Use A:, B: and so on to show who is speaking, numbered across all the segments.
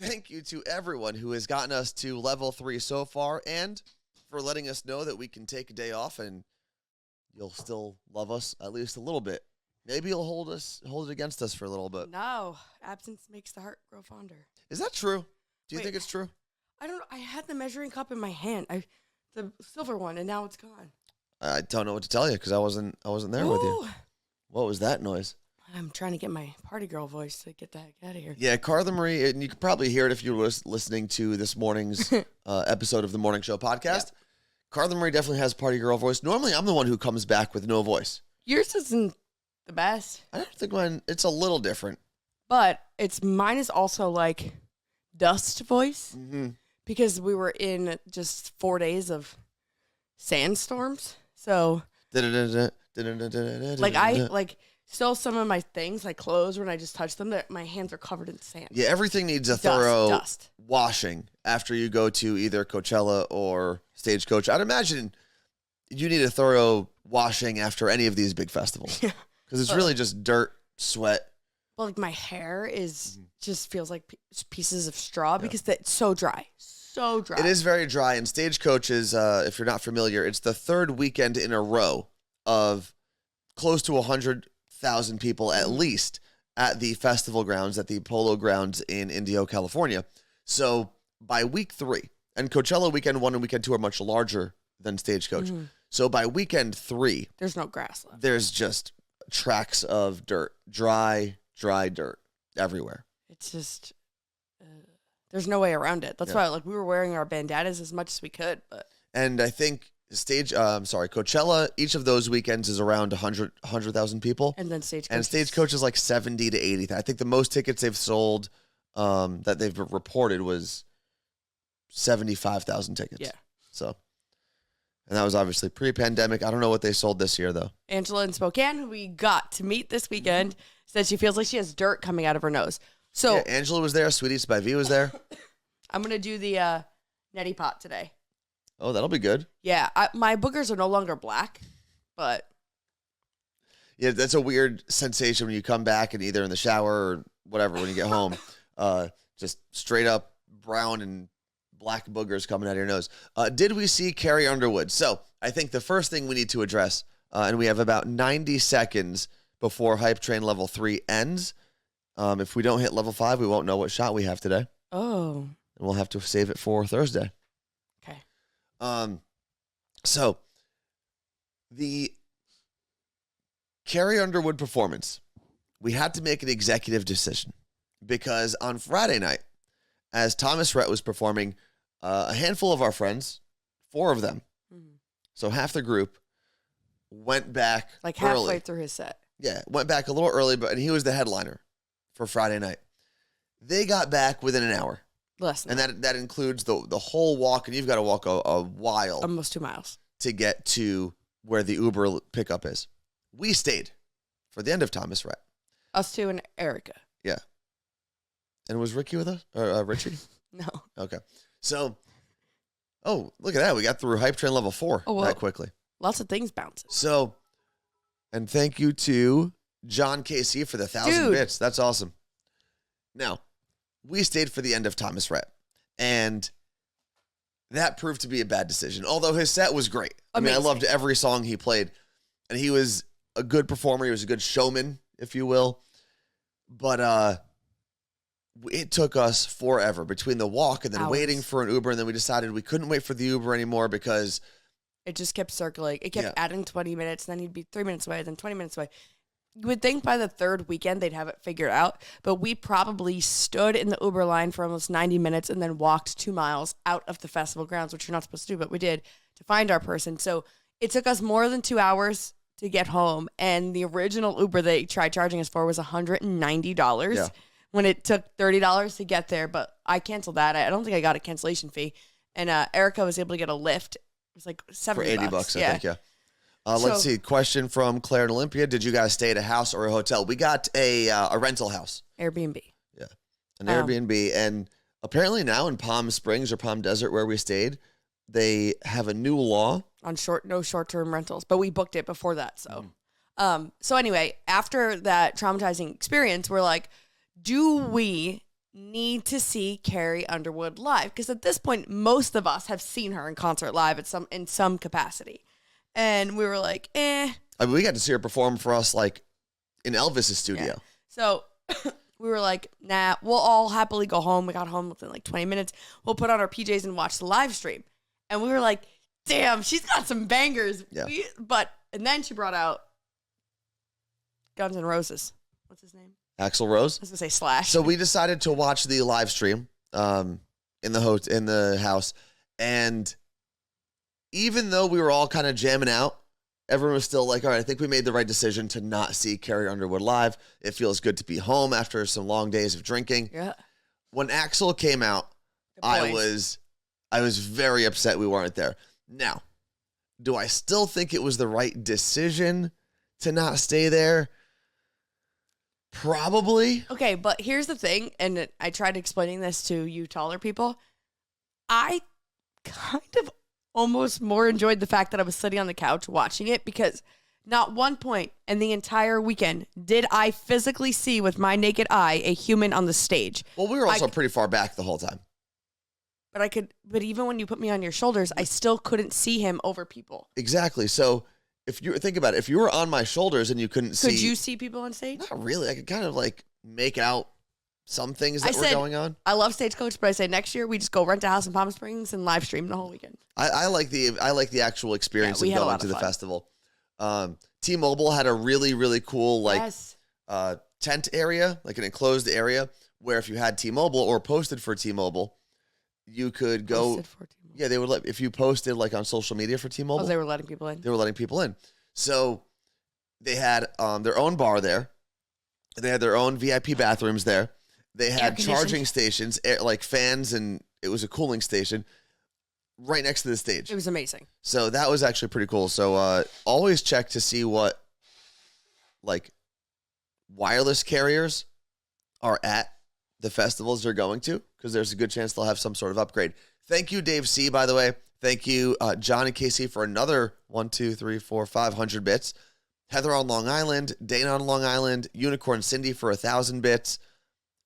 A: thank you to everyone who has gotten us to level 3 so far and for letting us know that we can take a day off and you'll still love us at least a little bit. Maybe you'll hold it against us for a little bit.
B: No, absence makes the heart grow fonder.
A: Is that true? Do you think it's true?
B: I don't know. I had the measuring cup in my hand, the silver one, and now it's gone.
A: I don't know what to tell you because I wasn't there with you. What was that noise?
B: I'm trying to get my party girl voice to get the heck out of here.
A: Yeah, Carla Marie, and you could probably hear it if you were listening to this morning's episode of the Morning Show podcast. Yep. Carla Marie definitely has party girl voice. Normally, I'm the one who comes back with no voice.
B: Yours isn't the best.
A: I don't think mine, it's a little different.
B: But mine is also like dust voice because we were in just 4 days of sandstorms. So, still some of my things, like clothes, when I just touch them, my hands are covered in sand.
A: Yeah, everything needs a thorough washing after you go to either Coachella or Stagecoach. I'd imagine you need a thorough washing after any of these big festivals. Yeah. Because it's really just dirt, sweat.
B: Well, like my hair just feels like pieces of straw because it's so dry. So dry.
A: It is very dry. And Stagecoach is, if you're not familiar, it's the third weekend in a row of close to 100,000 people at least at the festival grounds, at the Polo Grounds in Indio, California. So by week 3, and Coachella weekend 1 and weekend 2 are much larger than Stagecoach. Mm-hmm. So by weekend 3,
B: there's no grass left.
A: There's just tracks of dirt, dry dirt everywhere.
B: It's just, there's no way around it. That's why we were wearing our bandanas as much as we could.
A: And I think Coachella, each of those weekends is around 100,000 people.
B: And then
A: Stagecoach is like 70 to 80. I think the most tickets they've sold that they've reported was 75,000 tickets.
B: Yeah.
A: So, and that was obviously pre-pandemic. I don't know what they sold this year, though.
B: Angela in Spokane, who we got to meet this weekend, said she feels like she has dirt coming out of her nose. So
A: yeah, Angela was there. Sweeties by V was there.
B: I'm going to do the neti pot today.
A: Oh, that'll be good.
B: Yeah, my boogers are no longer black, but...
A: Yeah, that's a weird sensation when you come back and either in the shower or whatever when you get home, just straight up brown and black boogers coming out of your nose. Did we see Carrie Underwood? So I think the first thing we need to address, and we have about 90 seconds before Hype Train Level 3 ends. If we don't hit Level 5, we won't know what shot we have today.
B: Oh.
A: And we'll have to save it for Thursday.
B: Okay.
A: So the Carrie Underwood performance, we had to make an executive decision because on Friday night, as Thomas Rhett was performing, a handful of our friends, 4 of them, so half the group, went back
B: like halfway through his set.
A: Yeah, went back a little early, and he was the headliner for Friday night. They got back within an hour.
B: Less than
A: and that includes the whole walk, and you've got to walk a while.
B: Almost 2 miles.
A: To get to where the Uber pickup is. We stayed for the end of Thomas Rhett.
B: Us 2 and Erica.
A: Yeah. And was Ricky with us? Or Richie?
B: No.
A: Okay. So, look at that. We got through Hype Train Level 4 that quickly.
B: Lots of things bouncing.
A: So, and thank you to John KC for the 1,000 bits. That's awesome. Now, we stayed for the end of Thomas Rhett, and that proved to be a bad decision, although his set was great. Amazing. I mean, I loved every song he played, and he was a good performer. He was a good showman, if you will. But it took us forever between the walk and then waiting for an Uber, and then we decided we couldn't wait for the Uber anymore because
B: it just kept circling. It kept adding 20 minutes, and then he'd be 3 minutes away, then 20 minutes away. You would think by the third weekend they'd have it figured out, but we probably stood in the Uber line for almost 90 minutes and then walked 2 miles out of the festival grounds, which you're not supposed to do, but we did, to find our person. So it took us more than 2 hours to get home, and the original Uber they tried charging us for was $190 when it took $30 to get there, but I canceled that. I don't think I got a cancellation fee, and Erica was able to get a Lyft. It was like $70.
A: For $80, I think, yeah. Let's see. Question from Claire and Olympia. Did you guys stay at a house or a hotel? We got a rental house.
B: Airbnb.
A: Yeah. An Airbnb. And apparently now in Palm Springs or Palm Desert where we stayed, they have a new law.
B: On no short-term rentals. But we booked it before that. So, so anyway, after that traumatizing experience, we're like, do we need to see Carrie Underwood live, because at this point, most of us have seen her in concert live in some capacity. And we were like, eh.
A: I mean, we got to see her perform for us, like, in Elvis's studio.
B: Yeah. So we were like, nah, we'll all happily go home. We got home within like 20 minutes. We'll put on our PJs and watch the live stream. And we were like, damn, she's got some bangers.
A: Yeah.
B: And then she brought out Guns N' Roses. What's his name?
A: Axl Rose.
B: I was going to say Slash.
A: So we decided to watch the live stream in the house. And even though we were all kind of jamming out, everyone was still like, all right, I think we made the right decision to not see Carrie Underwood live. It feels good to be home after some long days of drinking.
B: Yeah.
A: When Axl came out, I was very upset we weren't there. Now, do I still think it was the right decision to not stay there? Probably.
B: Okay, but here's the thing, and I tried explaining this to you taller people. I kind of almost more enjoyed the fact that I was sitting on the couch watching it, because not one point in the entire weekend did I physically see with my naked eye a human on the stage.
A: Well, we were also pretty far back the whole time.
B: But even when you put me on your shoulders, I still couldn't see him over people.
A: Exactly. So if you think about it, if you were on my shoulders and you couldn't see.
B: Could you see people on stage?
A: Not really. I could kind of like make out some things that were going on.
B: I love Stagecoach, but I say next year we just go rent a house in Palm Springs and live stream the whole weekend.
A: I like the actual experience of going to the festival. T-Mobile had a really, really cool tent area, like an enclosed area where if you had T-Mobile or posted for T-Mobile, you could go. Posted for T-Mobile. Yeah, they would let, if you posted like on social media for T-Mobile.
B: Oh, they were letting people in.
A: They were letting people in. So they had their own bar there. They had their own VIP bathrooms there. They had charging stations, like fans, and it was a cooling station right next to the stage.
B: It was amazing.
A: So that was actually pretty cool. So always check to see what like wireless carriers are at the festivals they're going to, because there's a good chance they'll have some sort of upgrade. Thank you, Dave C., by the way. Thank you, John and Casey, for another 500 bits. Heather on Long Island, Dana on Long Island, Unicorn Cindy for 1,000 bits.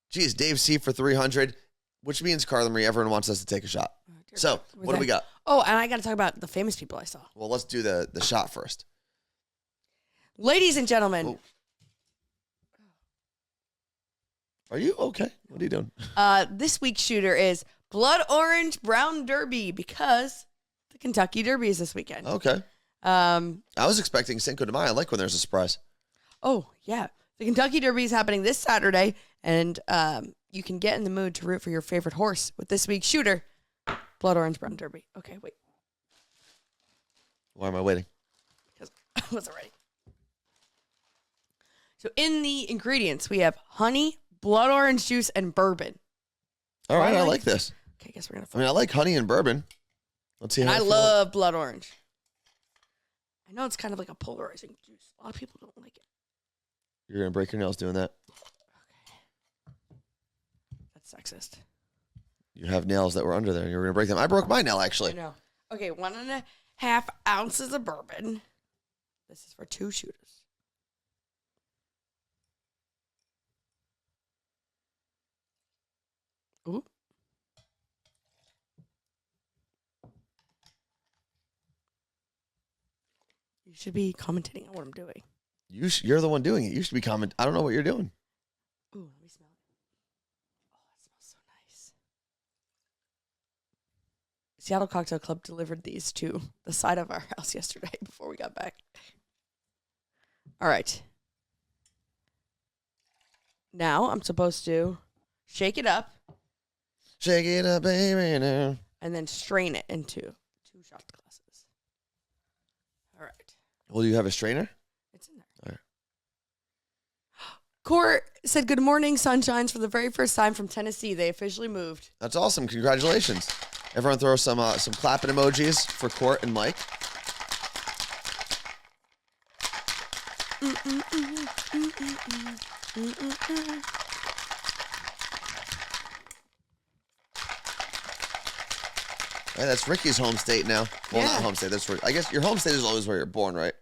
A: Geez, Dave C. for 300, which means, Carla Marie, everyone wants us to take a shot. So, what do we got?
B: Oh, and I got to talk about the famous people I saw.
A: Well, let's do the shot first.
B: Ladies and gentlemen.
A: Oh. Are you okay? What are you doing?
B: This week's shooter is Blood Orange Brown Derby, because the Kentucky Derby is this weekend.
A: Okay. I was expecting Cinco de Mayo. I like when there's a surprise.
B: Oh, yeah. The Kentucky Derby is happening this Saturday, and you can get in the mood to root for your favorite horse with this week's shooter, Blood Orange Brown Derby. Okay, wait.
A: Why am I waiting?
B: Because I wasn't ready. So in the ingredients, we have honey, blood orange juice, and bourbon.
A: All right, I like this.
B: Okay, I guess we're going to...
A: I like honey and bourbon. Let's see how
B: I love blood orange. I know it's kind of like a polarizing juice. A lot of people don't like it.
A: You're going to break your nails doing that?
B: Okay. That's sexist.
A: You have nails that were under there, and you're going to break them. I broke my nail, actually.
B: I know. Okay, 1.5 ounces of bourbon. This is for 2 shooters. Ooh. You should be commentating on what I'm doing.
A: You're the one doing it. You should be commenting. I don't know what you're doing.
B: Ooh, let me smell it. Oh, it smells so nice. Seattle Cocktail Club delivered these to the side of our house yesterday before we got back. All right. Now I'm supposed to shake it up.
A: Shake it up, baby, now.
B: And then strain it into 2 shot glasses. All right.
A: Well, do you have a strainer?
B: It's in there.
A: All right.
B: Court said, good morning, sunshines, for the very first time from Tennessee. They officially moved.
A: That's awesome. Congratulations. Everyone throw some clapping emojis for Court and Mike. Hey, that's Ricky's home state now. Well,
B: Yeah.
A: not home state. That's where, I guess your home state is always where you're born, right?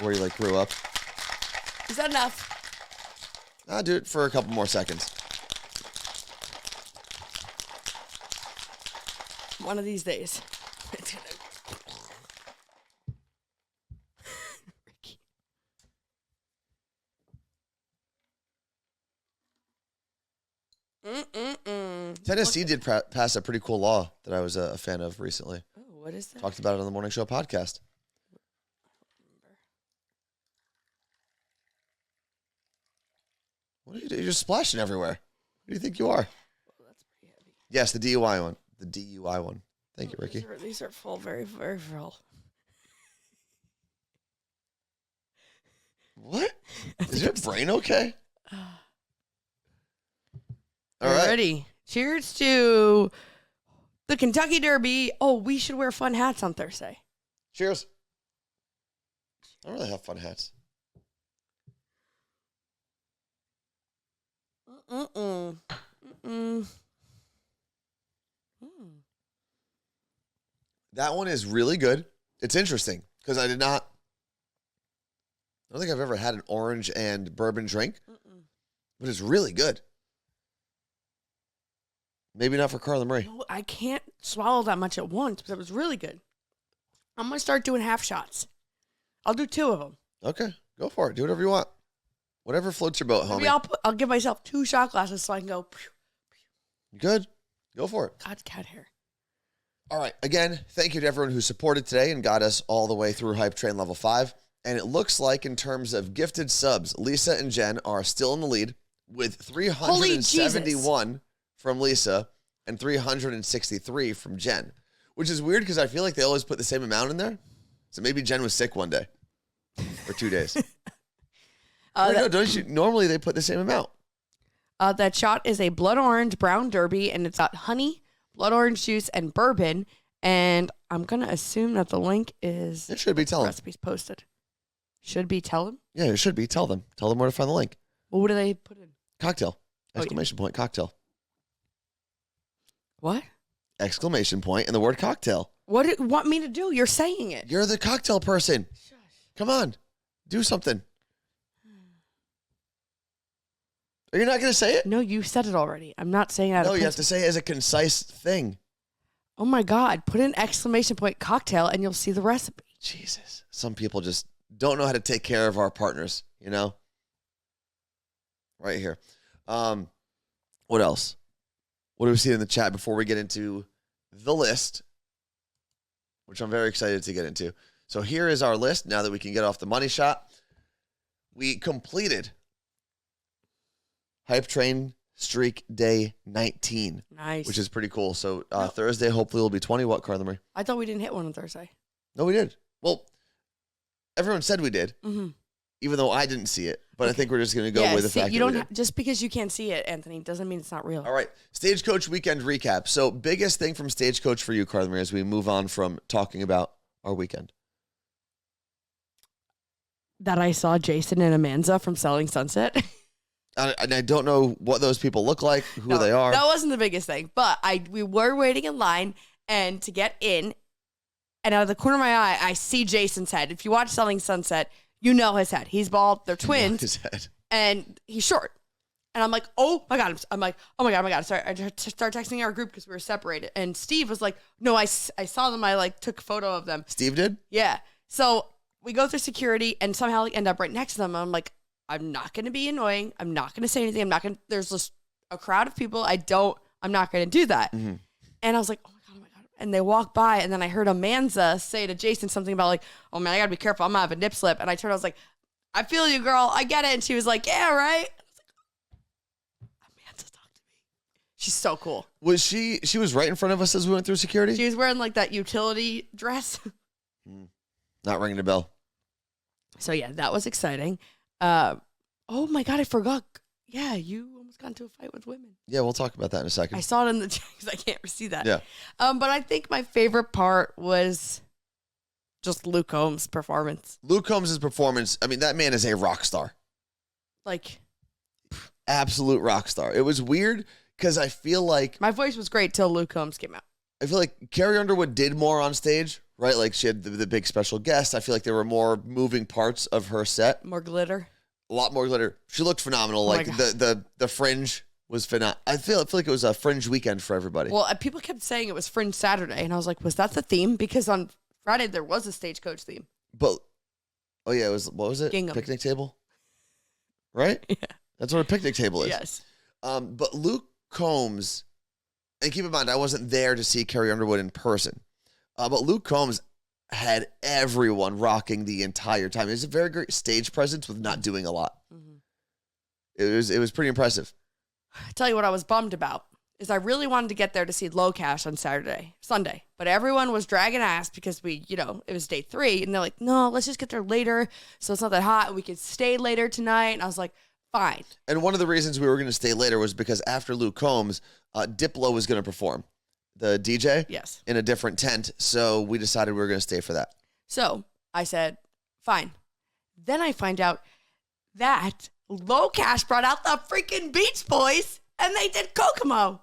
A: Where you grew up.
B: Is that enough?
A: I'll do it for a couple more seconds.
B: One of these days. It's gonna... Ricky.
A: Tennessee did pass a pretty cool law that I was a fan of recently.
B: Oh, what is that?
A: Talked about it on the Morning Show podcast. What are you doing? You're just splashing everywhere. Who do you think you are?
B: Well, that's pretty heavy.
A: Yes, the DUI one. The DUI one. Thank you, Ricky.
B: These are full, very, very full.
A: What? Is your brain okay? All
B: right.
A: right.
B: Ready. Cheers to the Kentucky Derby. Oh, we should wear fun hats on Thursday.
A: Cheers. I don't really have fun hats. That one is really good. It's interesting because I don't think I've ever had an orange and bourbon drink, but it's really good. Maybe not for Carla Marie.
B: No, I can't swallow that much at once, but it was really good. I'm going to start doing half shots. I'll do 2 of them.
A: Okay, go for it. Do whatever you want. Whatever floats your boat, homie.
B: Maybe I'll give myself 2 shot glasses so I can go.
A: Good. Go for it.
B: God's cat hair.
A: All right. Again, thank you to everyone who supported today and got us all the way through Hype Train Level 5. And it looks like in terms of gifted subs, Lisa and Jen are still in the lead with 371 from Lisa and 363 from Jen, which is weird because I feel like they always put the same amount in there. So maybe Jen was sick one day or 2 days. No, don't you? Normally they put the same amount.
B: That shot is a blood orange brown derby, and it's got honey, blood orange juice, and bourbon. And I'm going to assume that the link is...
A: It should be tell them.
B: Recipes posted. Should be tell them?
A: Yeah, it should be tell them. Tell them where to find the link.
B: Well, what do they put in?
A: Cocktail. Exclamation point, cocktail.
B: What?
A: Exclamation point and the word cocktail.
B: What do you want me to do? You're saying it.
A: You're the cocktail person.
B: Shush.
A: Come on. Do something. Are you not going to say it?
B: No, you said it already. I'm not saying that.
A: No, you have to say it as a concise thing.
B: Oh my God. Put in exclamation point cocktail and you'll see the recipe.
A: Jesus. Some people just don't know how to take care of our partners, you know? Right here. What else? What do we see in the chat before we get into the list, which I'm very excited to get into? So here is our list now that we can get off the money shot. We completed Hype Train Streak Day 19.
B: Nice.
A: Which is pretty cool. So Thursday, hopefully, will be 20. What, Carla Marie?
B: I thought we didn't hit one on Thursday.
A: No, we did. Well, everyone said we did, even though I didn't see it. But I think we're just going to go with the fact
B: you
A: that
B: don't
A: we did.
B: just because you can't see it, Anthony, doesn't mean it's not real.
A: All right. Stagecoach weekend recap. So biggest thing from Stagecoach for you, Carla Marie, as we move on from talking about our weekend.
B: That I saw Jason and Amanza from Selling Sunset.
A: And I don't know what those people look like, who they are.
B: That wasn't the biggest thing, but we were waiting in line and to get in, and out of the corner of my eye, I see Jason's head. If you watch Selling Sunset, you know his head. He's bald. They're twins.
A: His head.
B: And he's short. And I'm like, oh my God. I'm like, oh my God. Sorry. I start texting our group because we were separated. And Steve was like, no, I saw them. I took a photo of them.
A: Steve did?
B: Yeah. So we go through security and somehow end up right next to them. And I'm like, I'm not going to be annoying. I'm not going to say anything. There's just a crowd of people. I'm not going to do that. Mm-hmm. And I was like, oh my God. And they walk by and then I heard Amanza say to Jason something about like, oh man, I gotta be careful. I'm gonna have a nip slip. And I turned, I was like, I feel you, girl. I get it. And she was like, yeah, right. I was like, Amanza, talk to me. She's so cool.
A: Was she was right in front of us as we went through security?
B: She was wearing like that utility dress.
A: Not ringing a bell.
B: So yeah, that was exciting. Oh my God, I forgot. Yeah, you almost got into a fight with women.
A: Yeah, we'll talk about that in a second.
B: I saw it in the chat because I can't see that.
A: Yeah.
B: But I think my favorite part was just Luke Combs' performance.
A: Luke Combs' performance, I mean, that man is a rock star.
B: Like,
A: absolute rock star. It was weird because I feel like
B: my voice was great till Luke Combs came out.
A: I feel like Carrie Underwood did more on stage, right? Like she had the big special guest. I feel like there were more moving parts of her set.
B: More glitter.
A: A lot more glitter. She looked phenomenal. Like the fringe was phenomenal. I feel like it was a fringe weekend for everybody.
B: Well, people kept saying it was Fringe Saturday, and I was like, was that the theme? Because on Friday there was a Stagecoach theme.
A: But it was, what was it?
B: Gingham.
A: Picnic table, right?
B: Yeah,
A: that's what a picnic table is.
B: Yes.
A: But Luke Combs, and keep in mind, I wasn't there to see Carrie Underwood in person. But Luke Combs had everyone rocking the entire time. It was a very great stage presence with not doing a lot. Mm-hmm. It was pretty impressive.
B: I tell you what I was bummed about is I really wanted to get there to see Low Cash on Sunday, but everyone was dragging ass because it was day 3, and they're like, no, let's just get there later so it's not that hot and we could stay later tonight. And I was like, fine.
A: And one of the reasons we were going to stay later was because after Luke Combs, Diplo was going to perform, the DJ,
B: yes,
A: in a different tent. So we decided we were going to stay for that.
B: So I said, fine. Then I find out that Low Cash brought out the freaking Beach Boys and they did Kokomo.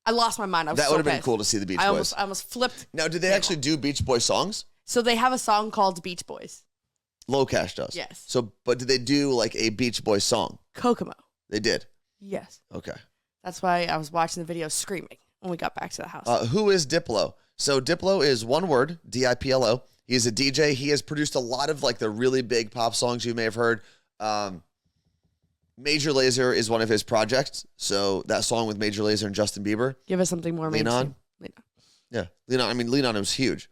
B: I lost my mind.
A: That would have been cool to see the Beach Boys.
B: I almost flipped.
A: Now, did they actually do Beach Boy songs?
B: So they have a song called Beach Boys.
A: Low Cash does.
B: Yes.
A: So, but did they do like a Beach Boy song?
B: Kokomo.
A: They did.
B: Yes.
A: Okay.
B: That's why I was watching the video screaming when we got back to the house.
A: Who is Diplo? So Diplo is one word, Diplo. He's a DJ. He has produced a lot of like the really big pop songs you may have heard. Major Lazer is one of his projects. So that song with Major Lazer and Justin Bieber.
B: Give us something more
A: Lean
B: mainstream.
A: On. Yeah. Lean On. I mean, Lean On was huge.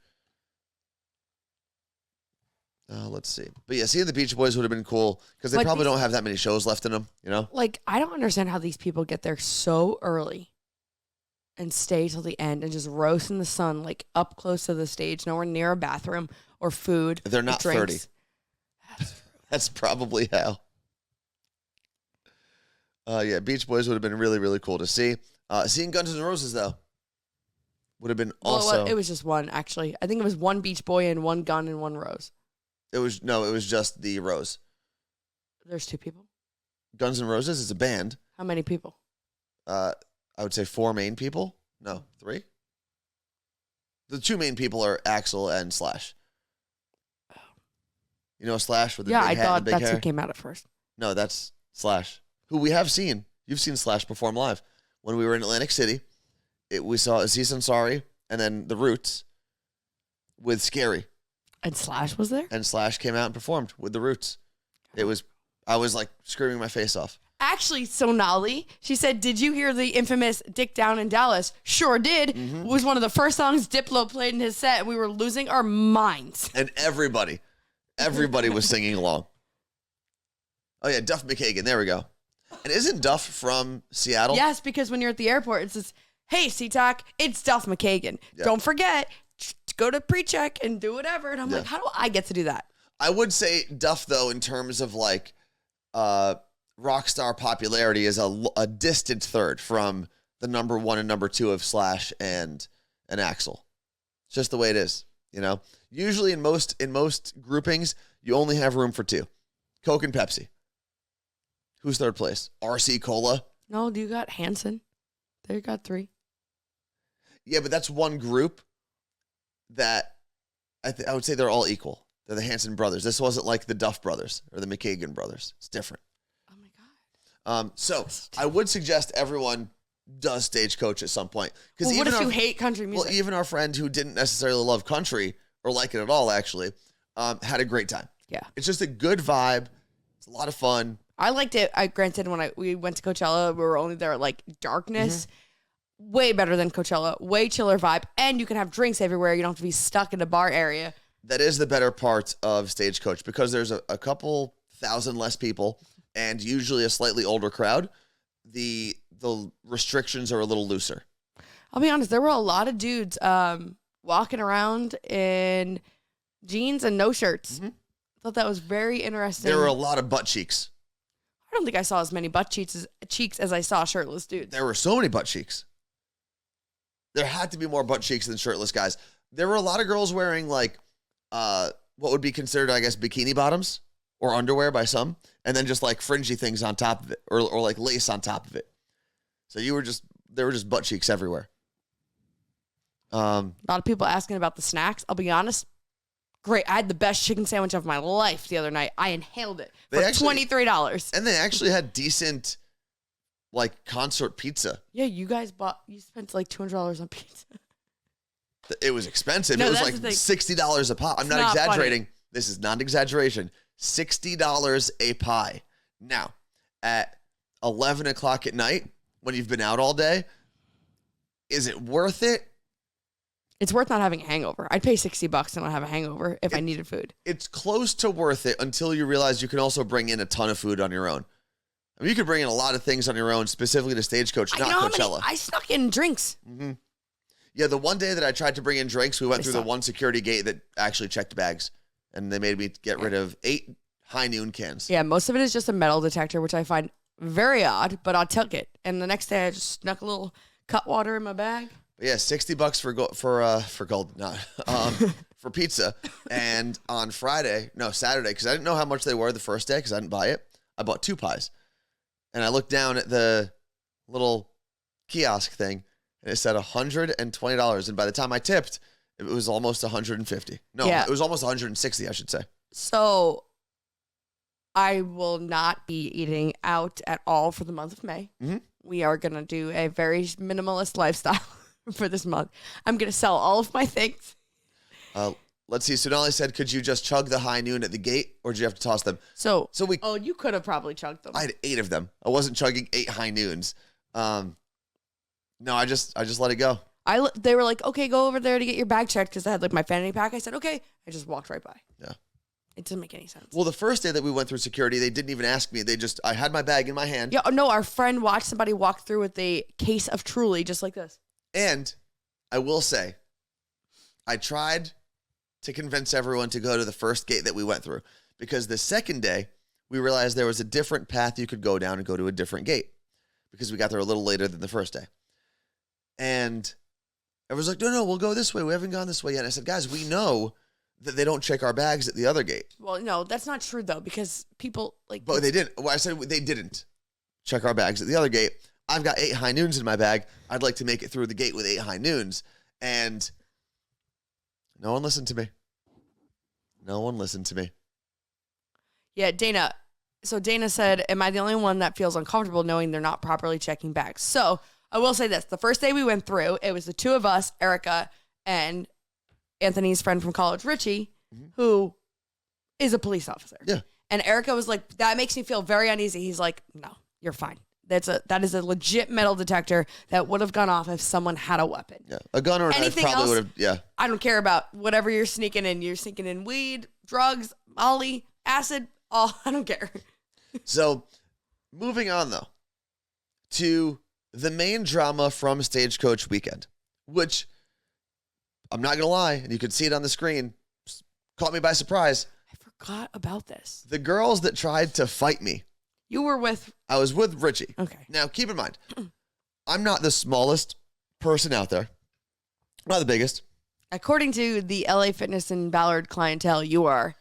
A: Let's see. But yeah, seeing the Beach Boys would have been cool because they probably don't have that many shows left in them,
B: Like, I don't understand how these people get there so early and stay till the end and just roast in the sun, like up close to the stage, nowhere near a bathroom or food.
A: They're not
B: drinks.
A: 30. That's probably how. Yeah, Beach Boys would have been really, really cool to see. Seeing Guns N' Roses, though, would have been also...
B: Well, it was just one, actually. I think it was one Beach Boy and one gun and one rose.
A: It was just the Rose.
B: There's 2 people?
A: Guns N' Roses is a band.
B: How many people?
A: I would say 4 main people. No, 3. The 2 main people are Axl and Slash. Oh. You know Slash with the big hat and big hair?
B: Yeah, I thought that's who came out at first.
A: No, that's Slash, who we have seen. You've seen Slash perform live. When we were in Atlantic City, we saw Aziz Ansari and then The Roots with Scary.
B: And Slash was there?
A: And Slash came out and performed with The Roots. I was like screaming my face off.
B: Actually, Sonali, she said, did you hear the infamous Dick Down in Dallas? Sure did. Mm-hmm. It was one of the first songs Diplo played in his set, and we were losing our minds.
A: And everybody was singing along. Oh, yeah, Duff McKagan. There we go. And isn't Duff from Seattle?
B: Yes, because when you're at the airport, it says, hey, SeaTac, it's Duff McKagan. Yeah. Don't forget to go to pre-check and do whatever. And I'm like, how do I get to do that?
A: I would say Duff, though, in terms of like rock star popularity, is a distant third from the number 1 and number 2 of Slash and Axl. It's just the way it is, Usually in most groupings, you only have room for 2. Coke and Pepsi. Who's third place? RC Cola?
B: No, you got Hanson. There you got 3.
A: Yeah, but that's one group that I would say they're all equal. They're the Hanson brothers. This wasn't like the Duff brothers or the McKagan brothers. It's different.
B: Oh, my God.
A: So I would suggest everyone does Stagecoach at some point.
B: Well, what if you hate country music?
A: Well, even our friend who didn't necessarily love country or like it at all, actually, had a great time.
B: Yeah.
A: It's just a good vibe. It's a lot of fun.
B: I liked it. Granted, when we went to Coachella, we were only there at like darkness. Mm-hmm. Way better than Coachella. Way chiller vibe. And you can have drinks everywhere. You don't have to be stuck in a bar area.
A: That is the better part of Stagecoach because there's a couple thousand less people and usually a slightly older crowd. The restrictions are a little looser.
B: I'll be honest. There were a lot of dudes walking around in jeans and no shirts. Mm-hmm. I thought that was very interesting.
A: There were a lot of butt cheeks.
B: I don't think I saw as many butt cheeks as I saw shirtless dudes.
A: There were so many butt cheeks. There had to be more butt cheeks than shirtless guys. There were a lot of girls wearing like what would be considered, I guess, bikini bottoms or underwear by some, and then just like fringy things on top of it or like lace on top of it. So there were just butt cheeks everywhere.
B: A lot of people asking about the snacks. I'll be honest. Great. I had the best chicken sandwich of my life the other night. I inhaled it for $23.
A: And they actually had decent like concert pizza.
B: Yeah, you spent like $200 on pizza.
A: It was expensive.
B: No,
A: it was
B: that's
A: like
B: the thing.
A: $60 a pop. I'm not exaggerating. Funny. This is not exaggeration. $60 a pie. Now, at 11 o'clock at night, when you've been out all day, is it worth it?
B: It's worth not having a hangover. I'd pay $60 and not have a hangover if I needed food.
A: It's close to worth it until you realize you can also bring in a ton of food on your own. I mean, you could bring in a lot of things on your own, specifically to Stagecoach, not Coachella.
B: I snuck in drinks.
A: Mm-hmm. Yeah, the one day that I tried to bring in drinks, we went through the one security gate that actually checked bags, and they made me get rid of 8 high noon cans.
B: Yeah, most of it is just a metal detector, which I find very odd, but I'll take it. And the next day, I just snuck a little cut water in my bag.
A: But yeah, $60 for gold, not for pizza. And on Saturday, because I didn't know how much they were the first day because I didn't buy it. I bought 2 pies, and I looked down at the little kiosk thing, and it said $120. And by the time I tipped, it was almost $150. No, It was almost $160, I should say.
B: So I will not be eating out at all for the month of May.
A: Mm-hmm.
B: We are going to do a very minimalist lifestyle for this month. I'm going to sell all of my things.
A: Let's see. Sonali said, could you just chug the high noon at the gate, or did you have to toss them?
B: You could have probably chugged them.
A: I had 8 of them. I wasn't chugging 8 high noons. No, I just let it go.
B: They were like, okay, go over there to get your bag checked because I had like my fanny pack. I said, okay. I just walked right by.
A: Yeah.
B: It doesn't make any sense.
A: Well, the first day that we went through security, they didn't even ask me. I had my bag in my hand.
B: Yeah, no, our friend watched somebody walk through with a case of Truly just like this.
A: And I will say, I tried to convince everyone to go to the first gate that we went through because the second day, we realized there was a different path you could go down and go to a different gate because we got there a little later than the first day. And everyone's like, no, we'll go this way. We haven't gone this way yet. And I said, guys, we know that they don't check our bags at the other gate.
B: Well, no, that's not true, though, because people like...
A: But they didn't. Well, I said they didn't check our bags at the other gate. I've got 8 high noons in my bag. I'd like to make it through the gate with 8 high noons. And no one listened to me. No one listened to me.
B: Yeah, Dana. So Dana said, am I the only one that feels uncomfortable knowing they're not properly checking bags? So I will say this. The first day we went through, it was the 2 of us, Erica, and Anthony's friend from college, Richie, who is a police officer.
A: Yeah.
B: And Erica was like, that makes me feel very uneasy. He's like, no, you're fine. That is a legit metal detector that would have gone off if someone had a weapon.
A: Yeah. A gun or a knife probably would have, yeah.
B: I don't care about whatever you're sneaking in. You're sneaking in weed, drugs, Molly, acid, all. I don't care.
A: So moving on, though, to the main drama from Stagecoach weekend, which I'm not going to lie, and you can see it on the screen, caught me by surprise.
B: I forgot about this.
A: The girls that tried to fight me.
B: You were with?
A: I was with Richie.
B: Okay.
A: Now, keep in mind, I'm not the smallest person out there. I'm not the biggest.
B: According to the LA Fitness and Ballard clientele, you are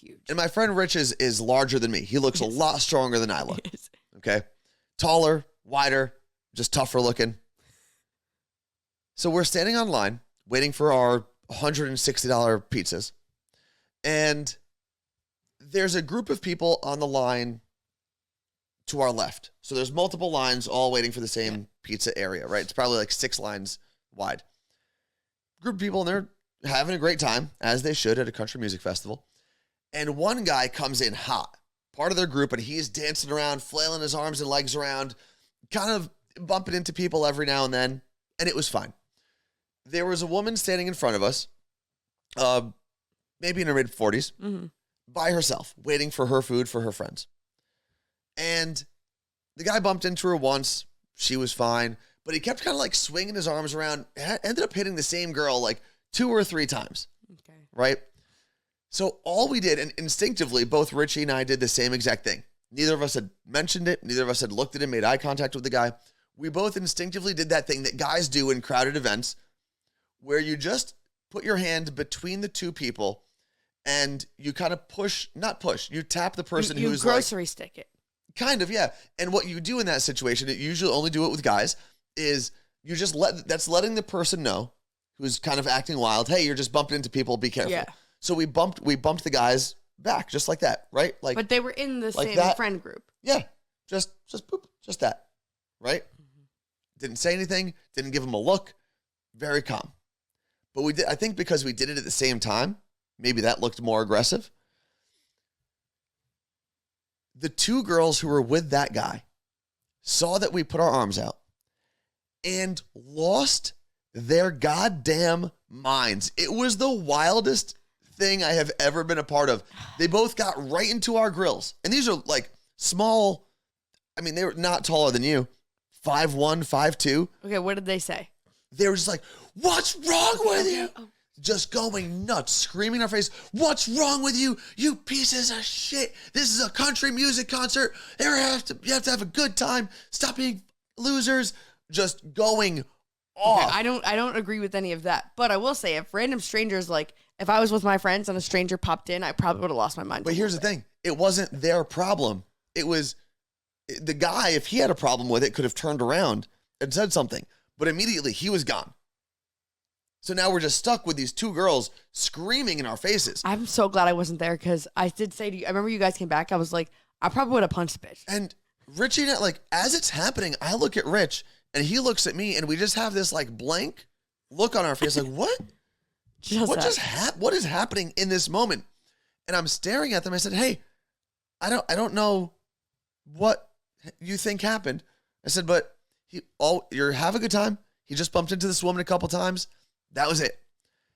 B: huge.
A: And my friend Rich is larger than me. He looks a lot stronger than I look. Okay? Taller, wider, just tougher looking. So we're standing online, waiting for our $160 pizzas. And there's a group of people on the line to our left. So there's multiple lines all waiting for the same pizza area, right? It's probably like 6 lines wide. Group of people, and they're having a great time, as they should at a country music festival. And one guy comes in hot, part of their group, and he's dancing around, flailing his arms and legs around, kind of bumping into people every now and then, and it was fine. There was a woman standing in front of us, maybe in her mid-40s, by herself, waiting for her food for her friends. And the guy bumped into her once. She was fine. But he kept kind of like swinging his arms around. Ended up hitting the same girl like 2 or 3 times. Okay. Right? So all we did, and instinctively, both Richie and I did the same exact thing. Neither of us had mentioned it. Neither of us had looked at him, made eye contact with the guy. We both instinctively did that thing that guys do in crowded events where you just put your hand between the 2 people and you kind of you tap the person who's
B: grocery stick it.
A: Kind of, yeah. And what you do in that situation, you usually only do it with guys, is you just letting the person know who's kind of acting wild, hey, you're just bumping into people, be careful. Yeah. So we bumped the guys back just like that, right? Like,
B: but they were in the same friend group.
A: Yeah. Just boop, just that. right? Didn't say anything, didn't give him a look, very calm. But we did, I think because we did it at the same time, maybe that looked more aggressive. The two girls who were with that guy saw that we put our arms out and lost their goddamn minds. It was the wildest thing I have ever been a part of. They both got right into our grills. And these are like small, I mean, they were not taller than you. 5'1", 5'2".
B: Okay, what did they say?
A: They were just like, what's wrong with you? Just going nuts, screaming in our face, what's wrong with you? You pieces of shit. This is a country music concert. You have to have a good time. Stop being losers. Just going off.
B: Okay, I don't agree with any of that. But I will say, if random strangers, like, if I was with my friends and a stranger popped in, I probably would have lost my mind.
A: But here's the thing. It wasn't their problem. It was the guy, if he had a problem with it, could have turned around and said something. But immediately, he was gone. So now we're just stuck with these two girls screaming in our faces.
B: I'm so glad I wasn't there because I did say to you, I remember you guys came back. I was like, I probably would have punched the bitch.
A: And Richie and I, like, as it's happening, I look at Rich and he looks at me and we just have this like blank look on our face. Like, what? What is happening in this moment? And I'm staring at them. I said, hey, I don't know what you think happened. I said, but you're have a good time. He just bumped into this woman a couple times. That was it.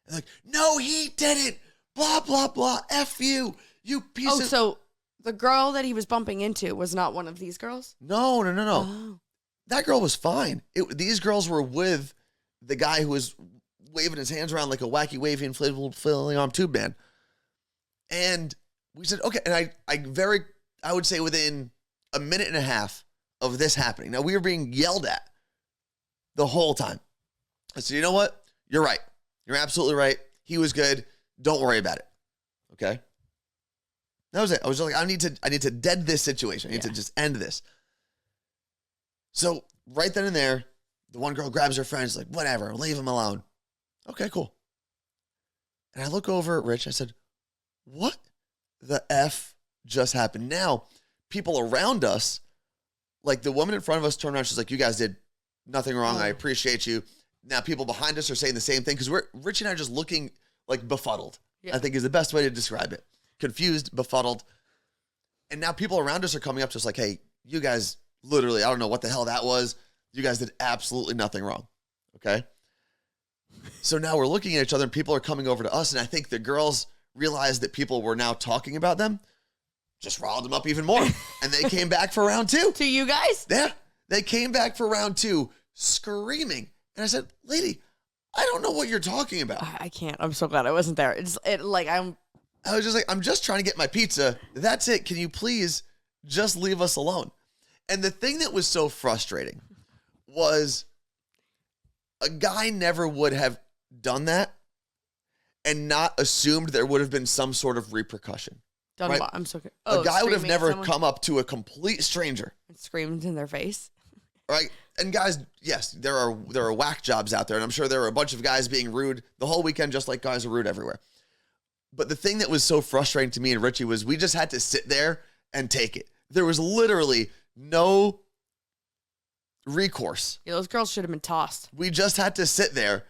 A: And like, no, he didn't. Blah, blah, blah. F you. You piece of...
B: so the girl that he was bumping into was not one of these girls?
A: No.
B: Oh.
A: That girl was fine. These girls were with the guy who was waving his hands around like a wacky, wavy, inflatable, filling arm tube man. And we said, okay. And I would say within a minute and a half of this happening. Now, we were being yelled at the whole time. I said, you know what? You're right. You're absolutely right. He was good. Don't worry about it. Okay? That was it. I was just like, I need to dead this situation. I need to just end this. So right then and there, the one girl grabs her friend. She's like, whatever, leave him alone. Okay, cool. And I look over at Rich. I said, what the F just happened? Now, people around us, like the woman in front of us turned around. She's like, you guys did nothing wrong. I appreciate you. Now people behind us are saying the same thing because Rich and I are just looking like befuddled. Yeah. I think is the best way to describe it. Confused, befuddled. And now people around us are coming up to us like, hey, you guys literally, I don't know what the hell that was. You guys did absolutely nothing wrong. Okay? So now we're looking at each other and people are coming over to us. And I think the girls realized that people were now talking about them. Just riled them up even more. And they came back for round two.
B: To you guys?
A: Yeah. They came back for round two screaming. And I said, lady, I don't know what you're talking about.
B: I can't. I'm so glad I wasn't there. I
A: was just like, I'm just trying to get my pizza. That's it. Can you please just leave us alone? And the thing that was so frustrating was a guy never would have done that and not assumed there would have been some sort of repercussion.
B: Done right? What? I'm so
A: a guy would have never come up to a complete stranger
B: and screamed in their face.
A: Right? And guys, yes, there are whack jobs out there, and I'm sure there are a bunch of guys being rude the whole weekend, just like guys are rude everywhere. But the thing that was so frustrating to me and Richie was we just had to sit there and take it. There was literally no recourse.
B: Yeah, those girls should have been tossed.
A: We just had to sit there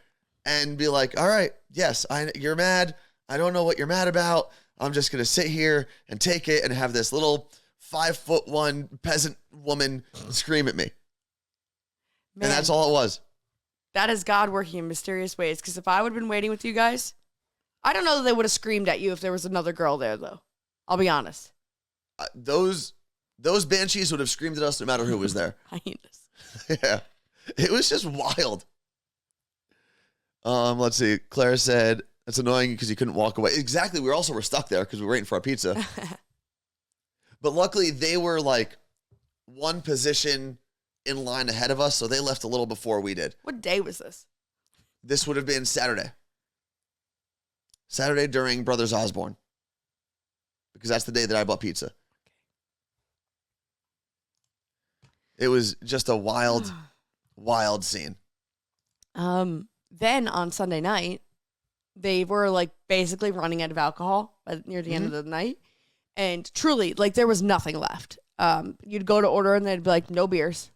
A: and be like, all right, yes, you're mad. I don't know what you're mad about. I'm just going to sit here and take it and have this little 5'1" peasant woman scream at me. Man, and that's all it was.
B: That is God working in mysterious ways. Because if I would have been waiting with you guys, I don't know that they would have screamed at you if there was another girl there, though. I'll be honest.
A: Those banshees would have screamed at us no matter who was there.
B: Hyenas.
A: Yeah. It was just wild. Let's see. Claire said, that's annoying because you couldn't walk away. Exactly. We were stuck there because we were waiting for our pizza. But luckily, they were like one position in line ahead of us, so they left a little before we did.
B: What day was this?
A: This would have been Saturday. Saturday during Brothers Osborne. Because that's the day that I bought pizza. It was just a wild, wild scene.
B: Then on Sunday night, they were like basically running out of alcohol near the end of the night. And truly, like there was nothing left. You'd go to order and they'd be like, no beers.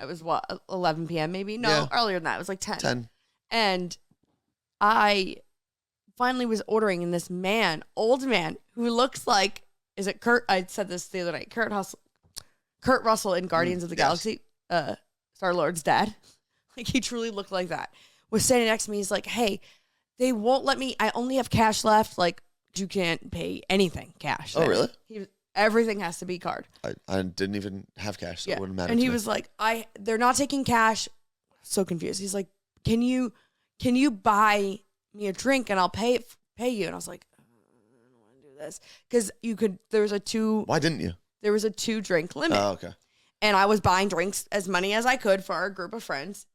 B: It was 11 p.m. maybe? No,
A: Yeah.
B: earlier than that. It was like 10.
A: 10.
B: And I finally was ordering, and this man, old man, who looks like, is it Kurt? I said this the other night. Kurt Russell in Guardians of the Galaxy, Star-Lord's dad. Like, he truly looked like that. Was standing next to me. He's like, hey, they won't let me. I only have cash left. Like, you can't pay anything cash.
A: Oh, really?
B: Everything has to be card.
A: I didn't even have cash, so it wouldn't matter.
B: And he
A: to me.
B: was like, they're not taking cash. So confused. He's like, can you buy me a drink and I'll pay you? And I was like, I don't want to do this because
A: Why didn't you?
B: There was a 2-drink limit.
A: Oh, okay.
B: And I was buying drinks as many as I could for our group of friends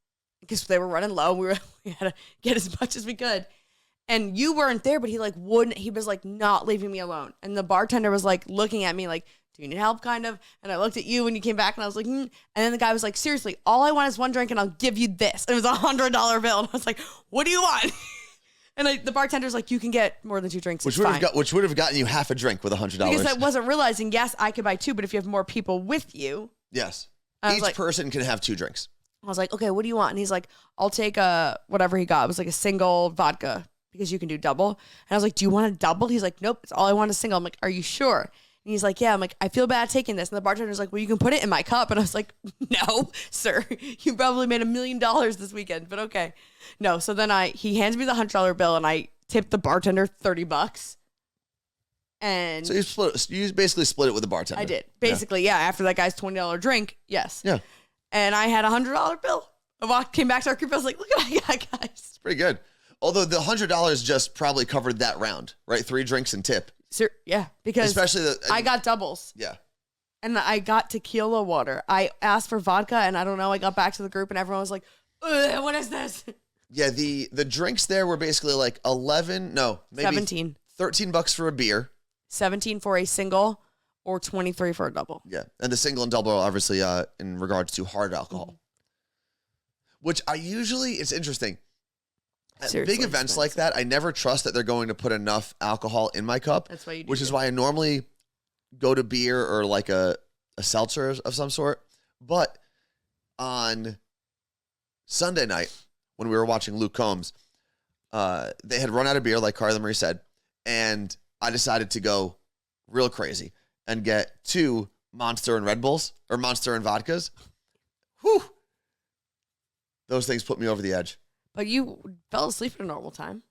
B: because they were running low. We had to get as much as we could. And you weren't there, but he was like not leaving me alone. And the bartender was like looking at me like, do you need help, kind of? And I looked at you when you came back and I was like, And then the guy was like, seriously, all I want is one drink and I'll give you this. And it was $100 bill. And I was like, what do you want? And the bartender's like, you can get more than 2 drinks.
A: Which would have gotten you half a drink with $100.
B: Because I wasn't realizing, yes, I could buy 2, but if you have more people with you.
A: Yes.
B: Each
A: person can have 2 drinks.
B: I was like, okay, what do you want? And he's like, I'll take whatever he got. It was like a single vodka because you can do double. And I was like, do you want a double? He's like, nope, it's all I want is single. I'm like, are you sure? And he's like, yeah. I'm like, I feel bad taking this. And the bartender's like, well, you can put it in my cup. And I was like, no, sir. You probably made $1 million this weekend, but okay. No. So then he hands me the $100 bill and I tipped the bartender $30. And
A: so you basically split it with the bartender.
B: I did. Basically, yeah. After that guy's $20 drink, yes.
A: Yeah.
B: And I had a $100 bill. Came back to our group. I was like, look what I got, guys.
A: It's pretty good. Although the $100 just probably covered that round, right? 3 drinks and tip.
B: Yeah, because
A: especially
B: I got doubles.
A: Yeah.
B: And I got tequila water. I asked for vodka, and I don't know. I got back to the group, and everyone was like, what is this?
A: Yeah, the drinks there were basically like 17. $13 for a beer.
B: 17 for a single, or 23 for a double.
A: Yeah, and the single and double are obviously in regards to hard alcohol. Mm-hmm. Which it's interesting. At big events like that, I never trust that they're going to put enough alcohol in my cup.
B: That's why you do.
A: Which is why I normally go to beer or like a seltzer of some sort. But on Sunday night, when we were watching Luke Combs, they had run out of beer, like Carla Marie said, and I decided to go real crazy and get 2 Monster and Red Bulls, or Monster and vodkas. Whew. Those things put me over the edge.
B: But you fell asleep at a normal time.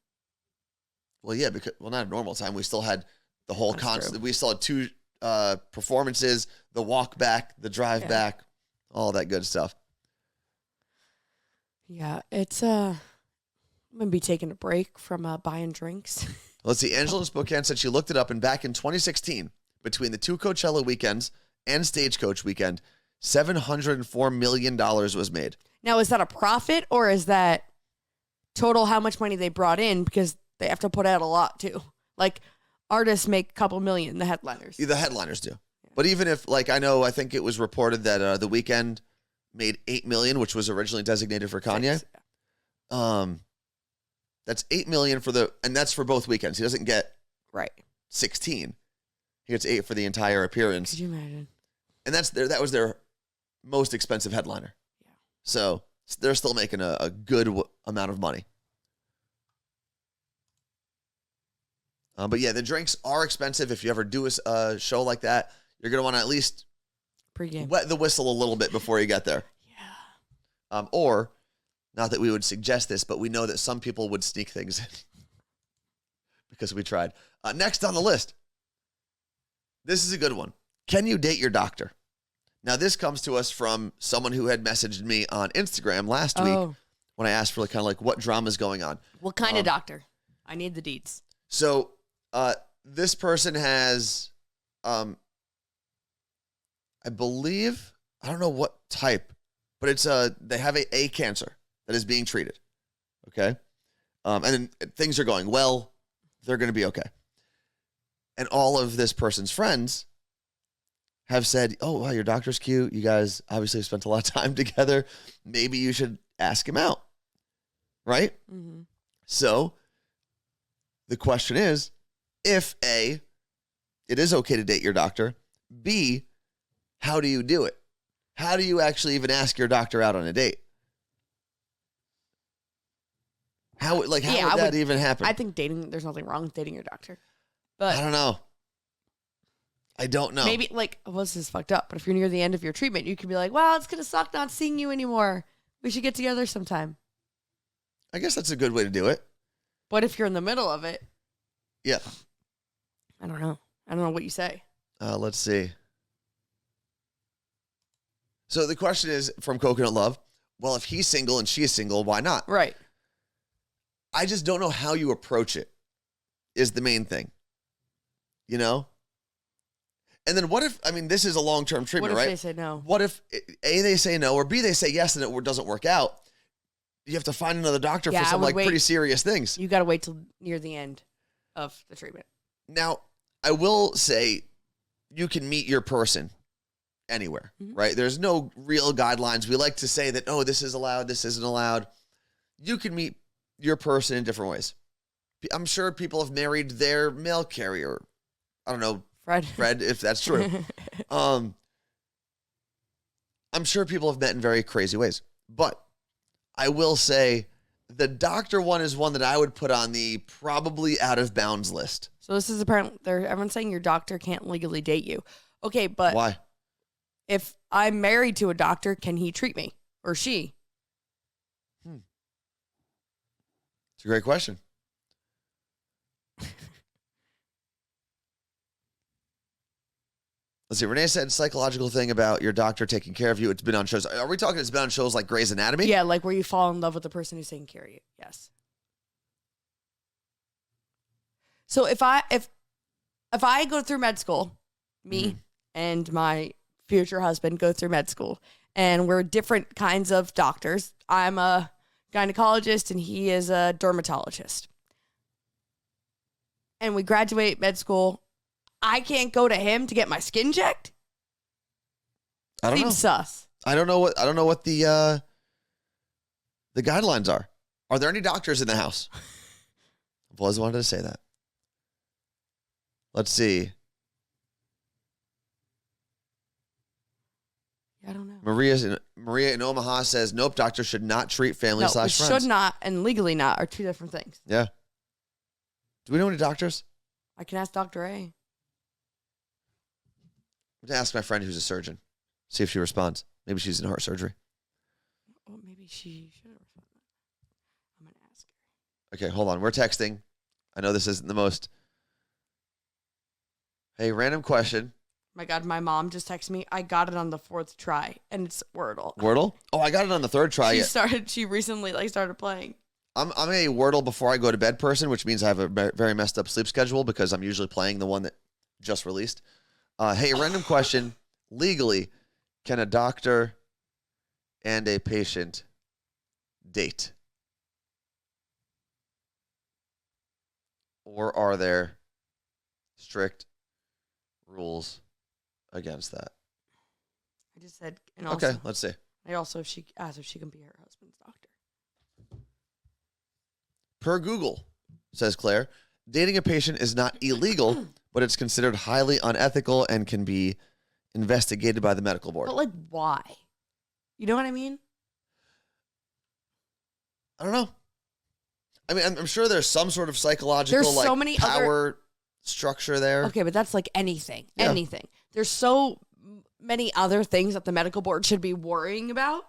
A: Well, yeah, not a normal time. We still had the whole concert. We still had 2 performances, the walk back, the drive back, all that good stuff.
B: Yeah, it's I'm gonna be taking a break from buying drinks.
A: Let's see. Angela in Spokane said she looked it up, and back in 2016, between the 2 Coachella weekends and Stagecoach weekend, $704 million was made.
B: Now, is that a profit, or is that total how much money they brought in? Because they have to put out a lot too. Like, artists make a couple million, the headliners.
A: The headliners do. Yeah. But even if, like, I think it was reported that the weekend made $8 million, which was originally designated for Kanye. That's $8 million and that's for both weekends. He doesn't get 16. He gets 8 for the entire appearance.
B: Could you imagine?
A: And that was their most expensive headliner. Yeah. So they're still making a good amount of money. But yeah, the drinks are expensive. If you ever do a show like that, you're going to want to at least
B: pre-game
A: wet the whistle a little bit before you get there. Yeah. Or, not that we would suggest this, but we know that some people would sneak things in because we tried. Next on the list, this is a good one. Can you date your doctor? Now, this comes to us from someone who had messaged me on Instagram last week when I asked for what drama is going on.
B: What kind of doctor? I need the deets.
A: So, this person has, I believe, I don't know what type, but it's they have a cancer that is being treated. Okay, and then things are going well. They're going to be okay. And all of this person's friends have said, "Oh, wow, your doctor's cute. You guys obviously have spent a lot of time together. Maybe you should ask him out." Right? Mm-hmm. So the question is, if A, it is okay to date your doctor, B, how do you do it? how do you actually even ask your doctor out on a date? How would that even happen?
B: I think there's nothing wrong with dating your doctor. But
A: I don't know. I don't know.
B: Maybe, this is fucked up, but if you're near the end of your treatment, you can be like, well, it's going to suck not seeing you anymore. We should get together sometime.
A: I guess that's a good way to do it.
B: But if you're in the middle of it.
A: Yeah.
B: I don't know. I don't know what you say.
A: Let's see. So the question is from Coconut Love, well, if he's single and she's single, why not?
B: Right.
A: I just don't know how you approach it is the main thing. You know? And then what if, this is a long-term treatment, right?
B: What if they say no?
A: What if, A, they say no, or B, they say yes and it doesn't work out? You have to find another doctor for some pretty serious things.
B: You got to wait till near the end of the treatment.
A: Now, I will say you can meet your person anywhere, right? There's no real guidelines. We like to say that, oh, this is allowed, this isn't allowed. You can meet your person in different ways. I'm sure people have married their mail carrier. I don't know, Fred, if that's true. I'm sure people have met in very crazy ways. But I will say the doctor one is one that I would put on the probably out of bounds list.
B: So this is apparently, everyone's saying your doctor can't legally date you. Okay, but
A: why?
B: If I'm married to a doctor, can he treat me or she?
A: It's a great question. Let's see. Renee said psychological thing about your doctor taking care of you. It's been on shows. Are we talking it's been on shows like Grey's Anatomy?
B: Yeah, like where you fall in love with the person who's taking care of you. Yes. So if I go through med school, me and my future husband go through med school, and we're different kinds of doctors. I'm a gynecologist and he is a dermatologist. And we graduate med school. I can't go to him to get my skin checked?
A: I don't know.
B: Seems sus.
A: I don't know what the guidelines are. Are there any doctors in the house? I've always wanted to say that. Let's see.
B: I don't know.
A: Maria in Omaha says, nope, doctors should not treat family / friends.
B: Should not and legally not are two different things.
A: Yeah. Do we know any doctors?
B: I can ask Dr. A.
A: I'm going to ask my friend who's a surgeon. See if she responds. Maybe she's in heart surgery.
B: Well, maybe she should have responded. I'm going to ask her.
A: Okay, hold on. We're texting. I know this isn't the most... Hey, random question.
B: My God, my mom just texted me. I got it on the 4th try, and it's Wordle.
A: Wordle? Oh, I got it on the 3rd try.
B: She recently started playing.
A: I'm a Wordle before I go to bed person, which means I have a very messed up sleep schedule because I'm usually playing the one that just released. Hey, random question. Legally, can a doctor and a patient date? Or are there strict rules against that?
B: I just said, and also,
A: okay, let's see.
B: I also, she asked if she can be her husband's doctor.
A: Per Google, says Claire, dating a patient is not illegal, but it's considered highly unethical and can be investigated by the medical board.
B: But why? You know what I mean?
A: I don't know. I mean, I'm sure there's some sort of psychological
B: there's so many
A: power structure there.
B: Okay, but that's anything.
A: Yeah.
B: Anything. There's so many other things that the medical board should be worrying about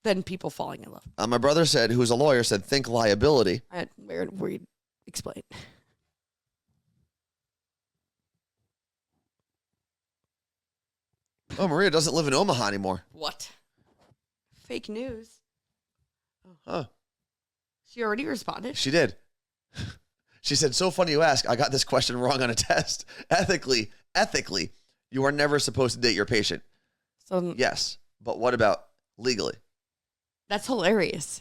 B: than people falling in love.
A: My brother said, who's a lawyer, said, think liability.
B: Where explain.
A: Oh, Maria doesn't live in Omaha anymore.
B: What? Fake news.
A: Huh.
B: She already responded.
A: She did. She said, so funny you ask. I got this question wrong on a test. Ethically, you are never supposed to date your patient.
B: So
A: yes, but what about legally?
B: That's hilarious.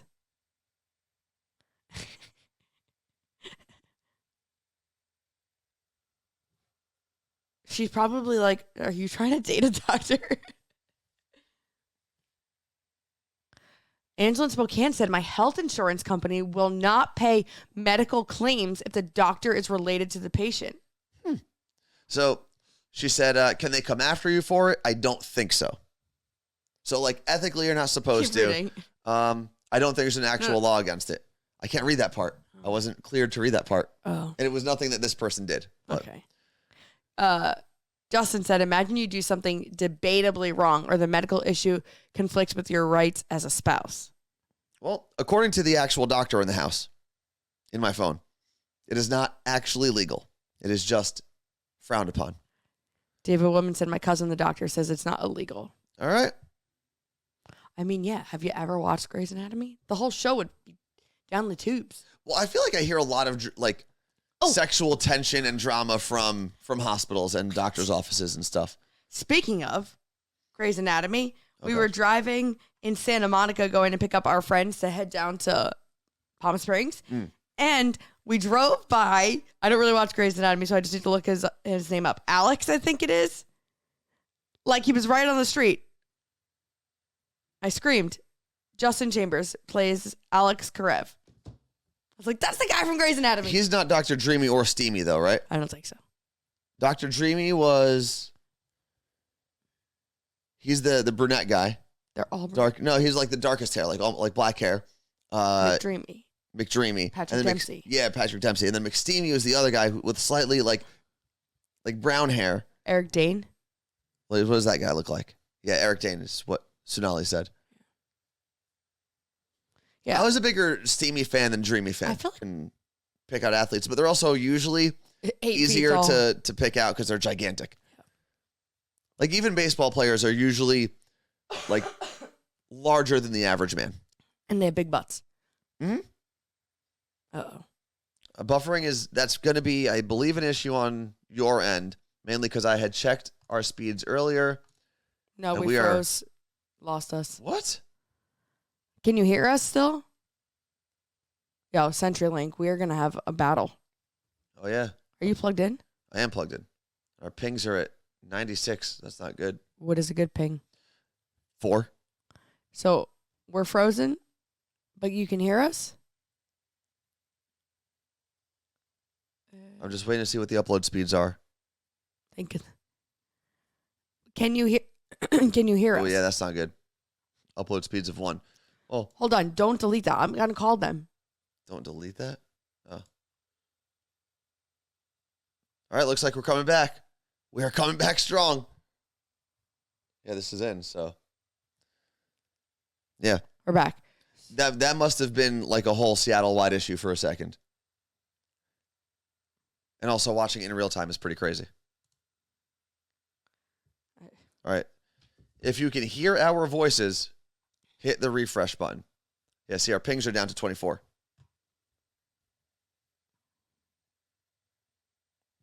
B: She's probably like, are you trying to date a doctor? Angela in Spokane said, my health insurance company will not pay medical claims if the doctor is related to the patient.
A: So she said, can they come after you for it? I don't think so. So, like, ethically, you're not supposed
B: Keep
A: to.
B: reading.
A: I don't think there's an actual law against it. I can't read that part. I wasn't cleared to read that part.
B: Oh.
A: And it was nothing that this person did. But.
B: Okay. Justin said, imagine you do something debatably wrong or the medical issue conflicts with your rights as a spouse.
A: Well, according to the actual doctor in the house, in my phone, it is not actually legal. It is just frowned upon.
B: David Woman said, my cousin, the doctor, says it's not illegal.
A: All right.
B: I mean, yeah. Have you ever watched Grey's Anatomy? The whole show would be down the tubes.
A: Well, I feel like I hear a lot of sexual tension and drama from hospitals and doctors' offices and stuff.
B: Speaking of Grey's Anatomy, we were driving in Santa Monica going to pick up our friends to head down to Palm Springs. And we drove by. I don't really watch Grey's Anatomy, so I just need to look his name up. Alex, I think it is. Like he was right on the street. I screamed. Justin Chambers plays Alex Karev. I was like, that's the guy from Grey's Anatomy.
A: He's not Dr. Dreamy or Steamy, though, right?
B: I don't think so.
A: Dr. Dreamy was... He's the brunette guy.
B: They're all
A: dark. No, he's like the darkest hair, like black hair. McDreamy.
B: Patrick Dempsey.
A: Patrick Dempsey. And then McSteamy was the other guy with slightly like brown hair.
B: Eric Dane.
A: What does that guy look like? Yeah, Eric Dane is what Sonali said.
B: Yeah.
A: I was a bigger Steamy fan than Dreamy fan.
B: I feel like
A: and pick out athletes, but they're also usually easier to pick out because they're gigantic. Yeah. Like even baseball players are usually like larger than the average man.
B: And they have big butts.
A: Mm-hmm.
B: Uh-oh.
A: Buffering that's going to be, I believe, an issue on your end, mainly because I had checked our speeds earlier.
B: No, we froze. Lost us.
A: What?
B: Can you hear us still? Yo, CenturyLink, we are going to have a battle.
A: Oh, yeah.
B: Are you plugged in?
A: I am plugged in. Our pings are at 96. That's not good.
B: What is a good ping?
A: 4.
B: So we're frozen, but you can hear us?
A: I'm just waiting to see what the upload speeds are.
B: Can you hear? Can you hear us?
A: Oh, yeah, that's not good. Upload speeds of 1. Oh,
B: hold on. Don't delete that. I'm going to call them.
A: Don't delete that? Oh. All right, looks like we're coming back. We are coming back strong. Yeah, this is in, so. Yeah.
B: We're back.
A: That must have been like a whole Seattle-wide issue for a second. And also watching it in real time is pretty crazy. All right. If you can hear our voices, hit the refresh button. Yeah, see, our pings are down to 24.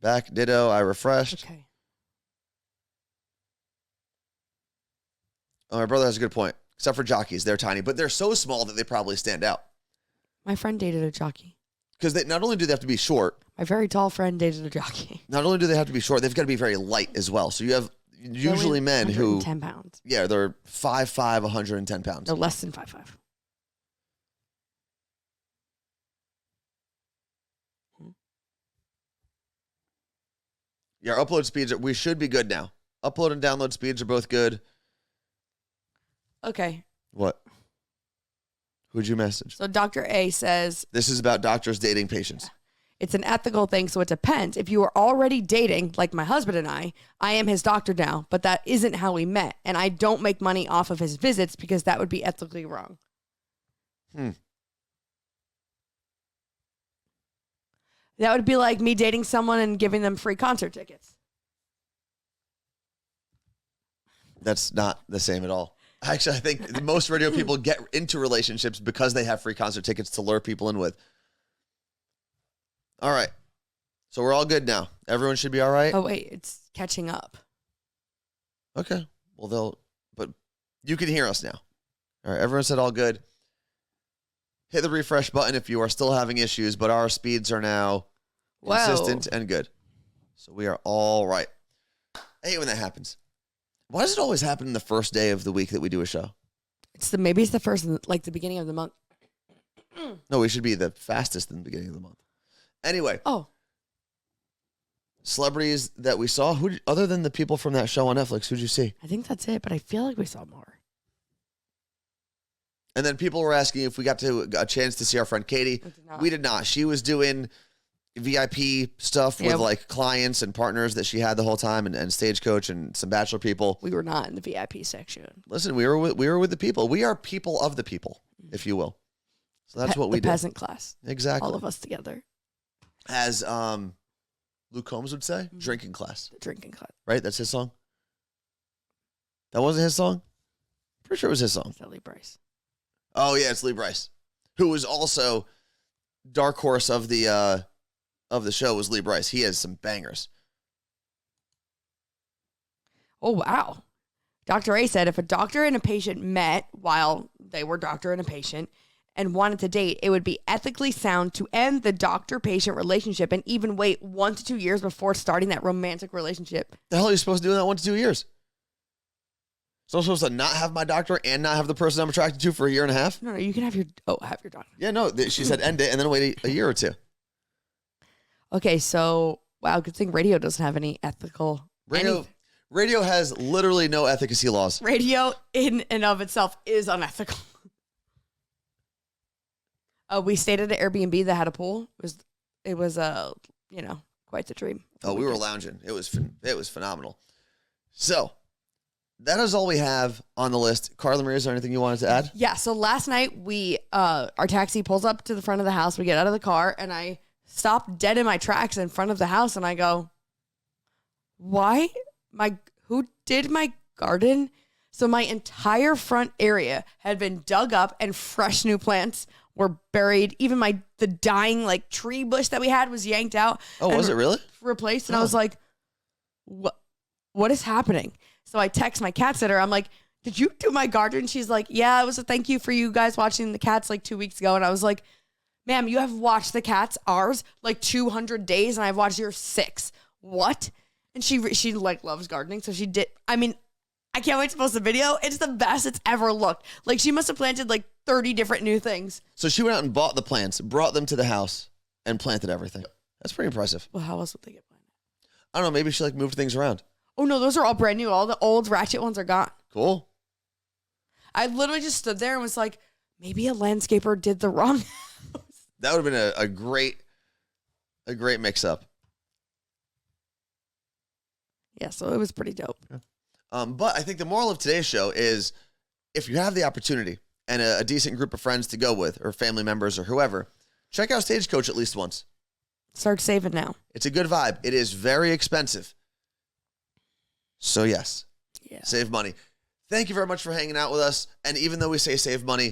A: Back, ditto, I refreshed.
B: Okay.
A: Oh, my brother has a good point. Except for jockeys, they're tiny, but they're so small that they probably stand out.
B: My friend dated a jockey.
A: Because not only do they have to be short.
B: My very tall friend dated a jockey.
A: Not only do they have to be short, they've got to be very light as well. So you have usually men who...
B: 10 pounds.
A: Yeah, they're 5'5", 110 pounds.
B: No, less than 5'5".
A: Yeah, our upload speeds, we should be good now. Upload and download speeds are both good.
B: Okay.
A: What? Who'd you message?
B: So Dr. A says...
A: This is about doctors dating patients.
B: It's an ethical thing, so it depends. If you are already dating, like my husband and I am his doctor now, but that isn't how we met. And I don't make money off of his visits because that would be ethically wrong. That would be like me dating someone and giving them free concert tickets.
A: That's not the same at all. Actually, I think most radio people get into relationships because they have free concert tickets to lure people in with. All right. So we're all good now. Everyone should be all right?
B: Oh, wait. It's catching up.
A: Okay. Well, but you can hear us now. All right. Everyone said all good. Hit the refresh button if you are still having issues, but our speeds are now consistent and good. So we are all right. I hate when that happens. Why does it always happen in the first day of the week that we do a show?
B: Maybe it's the first, like the beginning of the month.
A: No, we should be the fastest in the beginning of the month. Anyway.
B: Oh.
A: Celebrities that we saw, other than the people from that show on Netflix, who'd you see?
B: I think that's it, but I feel like we saw more.
A: And then people were asking if we got a chance to see our friend Katie. We did not. She was doing VIP stuff with like clients and partners that she had the whole time, and Stagecoach and some bachelor people.
B: We were not in the VIP section.
A: Listen, we were with the people. We are people of the people, if you will. So that's what we did.
B: Peasant class.
A: Exactly.
B: All of us together.
A: As Luke Combs would say, drinking class.
B: The drinking class.
A: Right? That's his song? That wasn't his song? Pretty sure it was his song.
B: Is that Lee Bryce?
A: Oh, yeah, it's Lee Bryce, who was also dark horse of the show was Lee Bryce. He has some bangers.
B: Oh, wow. Dr. A said if a doctor and a patient met while they were doctor and a patient and wanted to date, it would be ethically sound to end the doctor-patient relationship and even wait 1 to 2 years before starting that romantic relationship.
A: The hell are you supposed to do in that 1 to 2 years? So I'm supposed to not have my doctor and not have the person I'm attracted to for a year and a half?
B: No, you can have your doctor.
A: Yeah, no, she said end it and then wait a year or two.
B: Okay, so, wow, good thing radio doesn't have any ethical...
A: Radio has literally no efficacy laws.
B: Radio in and of itself is unethical. We stayed at an Airbnb that had a pool. It was quite the dream.
A: Oh, we were lounging. It was phenomenal. So, that is all we have on the list. Carla Marie, is there anything you wanted to add?
B: Yeah, so last night our taxi pulls up to the front of the house. We get out of the car and I stop dead in my tracks in front of the house and I go, why? Who did my garden? So my entire front area had been dug up and fresh new plants were buried. Even the dying like tree bush that we had was yanked out.
A: Oh, was it really?
B: Replaced. And I was like, what is happening? So I text my cat sitter. I'm like, did you do my garden? She's like, yeah, it was a thank you for you guys watching the cats like 2 weeks ago. And I was like, ma'am, you have watched the cats, ours, like 200 days, and I've watched yours 6. What? And she like loves gardening, so she did. I mean, I can't wait to post the video. It's the best it's ever looked. Like she must have planted like 30 different new things.
A: So she went out and bought the plants, brought them to the house, and planted everything. That's pretty impressive.
B: Well, how else would they get planted?
A: I don't know. Maybe she like moved things around.
B: Oh no, those are all brand new. All the old ratchet ones are gone.
A: Cool.
B: I literally just stood there and was like, maybe a landscaper did the wrong house.
A: That would have been a great mix up.
B: Yeah, so it was pretty dope.
A: Yeah. But I think the moral of today's show is if you have the opportunity and a decent group of friends to go with or family members or whoever, check out Stagecoach at least once.
B: Start saving now.
A: It's a good vibe. It is very expensive. So yes, save money. Thank you very much for hanging out with us. And even though we say save money,